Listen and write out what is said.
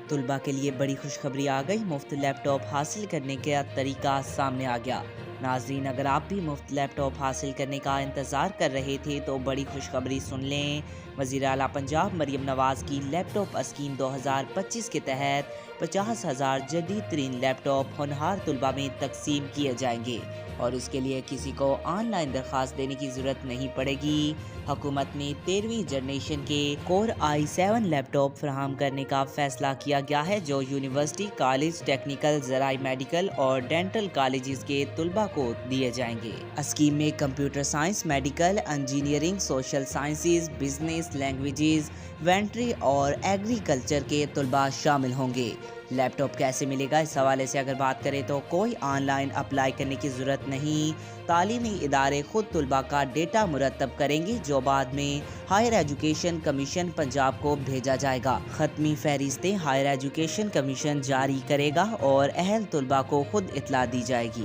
طلبہ کے لیے بڑی خوشخبری آ گئی، مفت لیپ ٹاپ حاصل کرنے کا طریقہ سامنے آ گیا۔ ناظرین، اگر آپ بھی مفت لیپ ٹاپ حاصل کرنے کا انتظار کر رہے تھے تو بڑی خوشخبری سن لیں۔ وزیر اعلیٰ پنجاب مریم نواز کی لیپ ٹاپ اسکیم 2025 کے تحت 50,000 جدید ترین لیپ ٹاپ ہونہار طلبہ میں تقسیم کیے جائیں گے اور اس کے لیے کسی کو آن لائن درخواست دینے کی ضرورت نہیں پڑے گی۔ حکومت نے 13ویں جنریشن کے کور i7 لیپ ٹاپ فراہم کرنے کا فیصلہ کیا گیا ہے، جو یونیورسٹی، کالج، ٹیکنیکل، زرعی، میڈیکل اور ڈینٹل کالجز کے طلبہ کو دیے جائیں گے۔ اسکیم میں computer science, medical, engineering, social sciences, business, languages, وینٹری اور ایگریکلچر کے طلبہ شامل ہوں گے۔ لیپ ٹاپ کیسے ملے گا، اس حوالے سے اگر بات کریں تو کوئی آن لائن اپلائی کرنے کی ضرورت نہیں۔ تعلیمی ادارے خود طلبہ کا ڈیٹا مرتب کریں گے، جو بعد میں ہائر ایجوکیشن کمیشن پنجاب کو بھیجا جائے گا۔ ختمی فہرستیں ہائر ایجوکیشن کمیشن جاری کرے گا اور اہل طلبہ کو خود اطلاع دی جائے گی۔